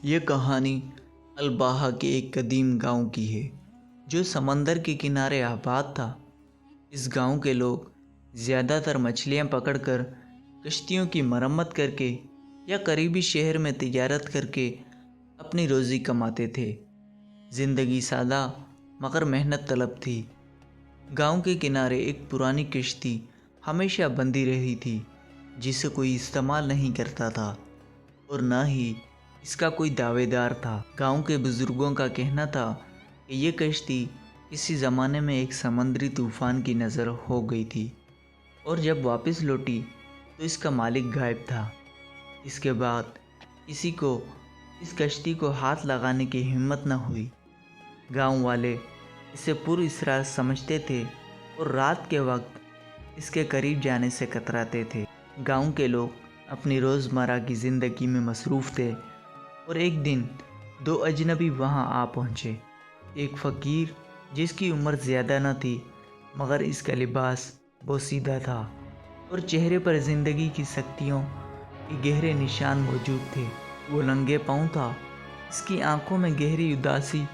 یہ کہانی الباحہ کے ایک قدیم گاؤں کی ہے جو سمندر کے کنارے آباد تھا۔ اس گاؤں کے لوگ زیادہ تر مچھلیاں پکڑ کر، کشتیوں کی مرمت کر کے یا قریبی شہر میں تجارت کر کے اپنی روزی کماتے تھے۔ زندگی سادہ مگر محنت طلب تھی۔ گاؤں کے کنارے ایک پرانی کشتی ہمیشہ بندھی رہی تھی جسے کوئی استعمال نہیں کرتا تھا اور نہ ہی اس کا کوئی دعوے دار تھا۔ گاؤں کے بزرگوں کا کہنا تھا کہ یہ کشتی کسی زمانے میں ایک سمندری طوفان کی نظر ہو گئی تھی اور جب واپس لوٹی تو اس کا مالک غائب تھا۔ اس کے بعد کسی کو اس کشتی کو ہاتھ لگانے کی ہمت نہ ہوئی۔ گاؤں والے اسے پر اسرار سمجھتے تھے اور رات کے وقت اس کے قریب جانے سے کتراتے تھے۔ گاؤں کے لوگ اپنی روزمرہ کی زندگی میں مصروف تھے اور ایک دن دو اجنبی وہاں آ پہنچے۔ ایک فقیر جس کی عمر زیادہ نہ تھی مگر اس کا لباس بوسیدہ تھا اور چہرے پر زندگی کی سختیوں کے گہرے نشان موجود تھے۔ وہ ننگے پاؤں تھا، اس کی آنکھوں میں گہری اداسی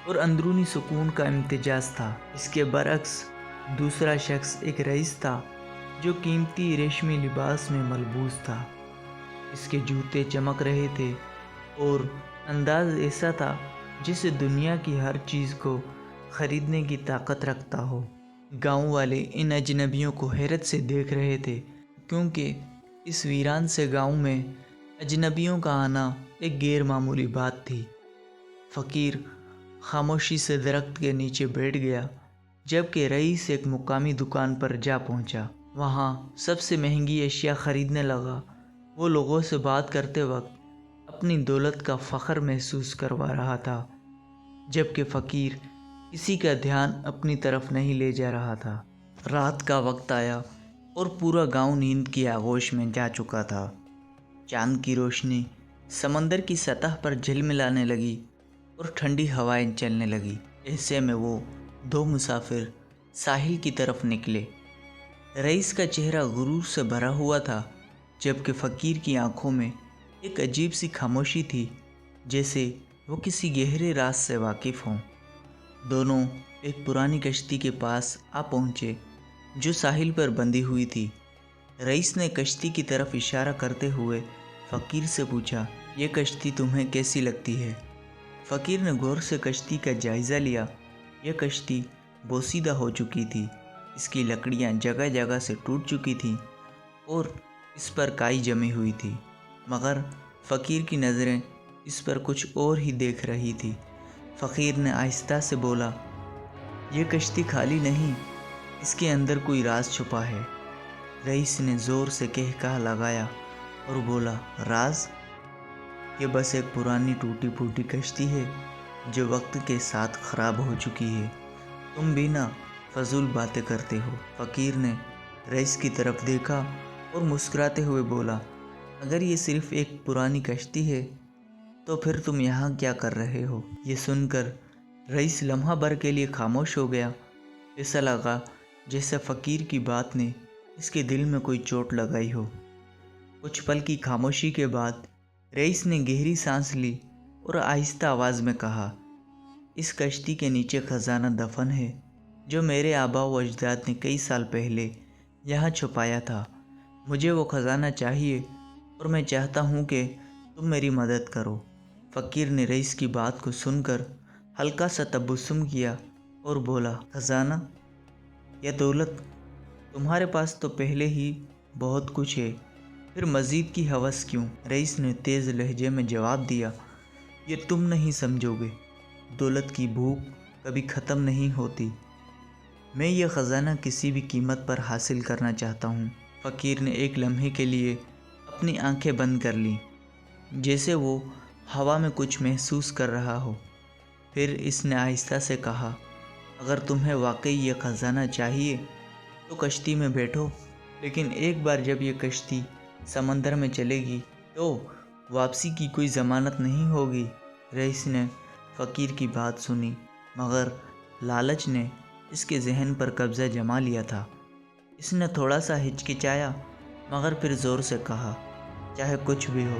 اور اندرونی سکون کا امتزاج تھا۔ اس کے برعکس دوسرا شخص ایک رئیس تھا جو قیمتی ریشمی لباس میں ملبوس تھا۔ اس کے جوتے چمک رہے تھے اور انداز ایسا تھا جسے دنیا کی ہر چیز کو خریدنے کی طاقت رکھتا ہو۔ گاؤں والے ان اجنبیوں کو حیرت سے دیکھ رہے تھے کیونکہ اس ویران سے گاؤں میں اجنبیوں کا آنا ایک غیر معمولی بات تھی۔ فقیر خاموشی سے درخت کے نیچے بیٹھ گیا جبکہ رئیس ایک مقامی دکان پر جا پہنچا۔ وہاں سب سے مہنگی اشیاء خریدنے لگا۔ وہ لوگوں سے بات کرتے وقت اپنی دولت کا فخر محسوس کروا رہا تھا جبکہ فقیر کسی کا دھیان اپنی طرف نہیں لے جا رہا تھا۔ رات کا وقت آیا اور پورا گاؤں نیند کی آغوش میں جا چکا تھا۔ چاند کی روشنی سمندر کی سطح پر جھلملانے لگی اور ٹھنڈی ہوائیں چلنے لگی۔ ایسے میں وہ دو مسافر ساحل کی طرف نکلے۔ رئیس کا چہرہ غرور سے بھرا ہوا تھا جبکہ فقیر کی آنکھوں میں ایک عجیب سی خاموشی تھی جیسے وہ کسی گہرے راز سے واقف ہوں۔ دونوں ایک پرانی کشتی کے پاس آ پہنچے جو ساحل پر بندھی ہوئی تھی۔ رئیس نے کشتی کی طرف اشارہ کرتے ہوئے فقیر سے پوچھا، یہ کشتی تمہیں کیسی لگتی ہے؟ فقیر نے غور سے کشتی کا جائزہ لیا۔ یہ کشتی بوسیدہ ہو چکی تھی، اس کی لکڑیاں جگہ جگہ سے ٹوٹ چکی تھیں اور اس پر کائی جمی ہوئی تھی مگر فقیر کی نظریں اس پر کچھ اور ہی دیکھ رہی تھی۔ فقیر نے آہستہ سے بولا، یہ کشتی خالی نہیں، اس کے اندر کوئی راز چھپا ہے۔ رئیس نے زور سے کہا لگایا اور بولا، راز؟ یہ بس ایک پرانی ٹوٹی پھوٹی کشتی ہے جو وقت کے ساتھ خراب ہو چکی ہے۔ تم بھی نہ فضول باتیں کرتے ہو۔ فقیر نے رئیس کی طرف دیکھا اور مسکراتے ہوئے بولا، اگر یہ صرف ایک پرانی کشتی ہے تو پھر تم یہاں کیا کر رہے ہو؟ یہ سن کر رئیس لمحہ بھر کے لیے خاموش ہو گیا۔ ایسا لگا جیسے فقیر کی بات نے اس کے دل میں کوئی چوٹ لگائی ہو۔ کچھ پل کی خاموشی کے بعد رئیس نے گہری سانس لی اور آہستہ آواز میں کہا، اس کشتی کے نیچے خزانہ دفن ہے جو میرے آباء و اجداد نے کئی سال پہلے یہاں چھپایا تھا۔ مجھے وہ خزانہ چاہیے اور میں چاہتا ہوں کہ تم میری مدد کرو۔ فقیر نے رئیس کی بات کو سن کر ہلکا سا تبسم کیا اور بولا، خزانہ یا دولت؟ تمہارے پاس تو پہلے ہی بہت کچھ ہے، پھر مزید کی ہوس کیوں؟ رئیس نے تیز لہجے میں جواب دیا، یہ تم نہیں سمجھو گے، دولت کی بھوک کبھی ختم نہیں ہوتی۔ میں یہ خزانہ کسی بھی قیمت پر حاصل کرنا چاہتا ہوں۔ فقیر نے ایک لمحے کے لیے اپنی آنکھیں بند کر لیں جیسے وہ ہوا میں کچھ محسوس کر رہا ہو۔ پھر اس نے آہستہ سے کہا، اگر تمہیں واقعی یہ خزانہ چاہیے تو کشتی میں بیٹھو، لیکن ایک بار جب یہ کشتی سمندر میں چلے گی تو واپسی کی کوئی ضمانت نہیں ہوگی۔ رئیس نے فقیر کی بات سنی مگر لالچ نے اس کے ذہن پر قبضہ جما لیا تھا۔ اس نے تھوڑا سا ہچکچایا مگر پھر زور سے کہا، چاہے کچھ بھی ہو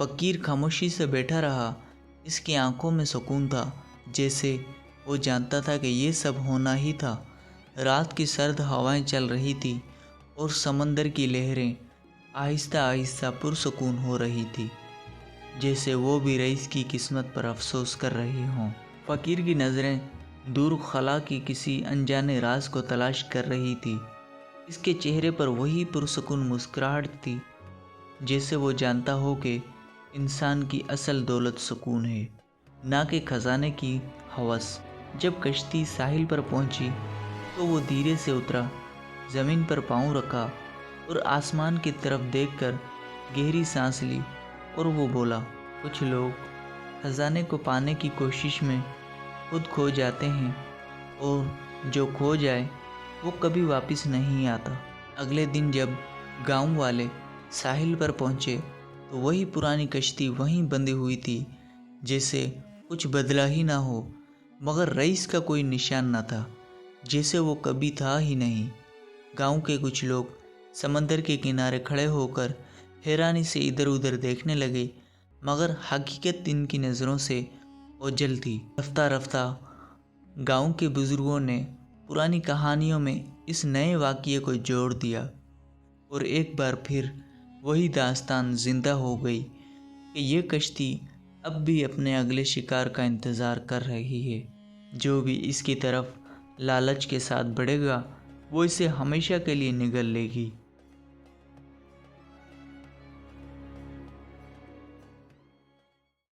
فقیر خاموشی سے بیٹھا رہا۔ اس کی آنکھوں میں سکون تھا، جیسے وہ جانتا تھا کہ یہ سب ہونا ہی تھا۔ رات کی سرد ہوائیں چل رہی تھی اور سمندر کی لہریں آہستہ آہستہ پرسکون ہو رہی تھی، جیسے وہ بھی رئیس کی قسمت پر افسوس کر رہے ہوں۔ فقیر کی نظریں دور خلا کی کسی انجانے راز کو تلاش کر رہی تھی۔ اس کے چہرے پر وہی پرسکون مسکراہٹ تھی، جیسے وہ جانتا ہو کہ انسان کی اصل دولت سکون ہے، نہ کہ خزانے کی ہوس۔ جب کشتی ساحل پر پہنچی تو وہ دھیرے سے اترا، زمین پر پاؤں رکھا اور آسمان کی طرف دیکھ کر گہری سانس لی، اور وہ بولا، کچھ لوگ خزانے کو پانے کی کوشش میں خود کھو جاتے ہیں، اور جو کھو جائے وہ کبھی واپس نہیں آتا۔ اگلے دن جب گاؤں والے ساحل پر پہنچے تو وہی پرانی کشتی وہیں بندھی ہوئی تھی، جیسے کچھ بدلا ہی نہ ہو، مگر رئیس کا کوئی نشان نہ تھا، جیسے وہ کبھی تھا ہی نہیں۔ گاؤں کے کچھ لوگ سمندر کے کنارے کھڑے ہو کر حیرانی سے ادھر ادھر دیکھنے لگے، مگر حقیقت ان کی نظروں سے اوجھل تھی۔ رفتہ رفتہ گاؤں کے بزرگوں نے پرانی کہانیوں میں اس نئے واقعے کو جوڑ دیا، اور ایک بار پھر وہی داستان زندہ ہو گئی کہ یہ کشتی اب بھی اپنے اگلے شکار کا انتظار کر رہی ہے۔ جو بھی اس کی طرف لالچ کے ساتھ بڑھے گا وہ اسے ہمیشہ کے لیے نگل لے گی۔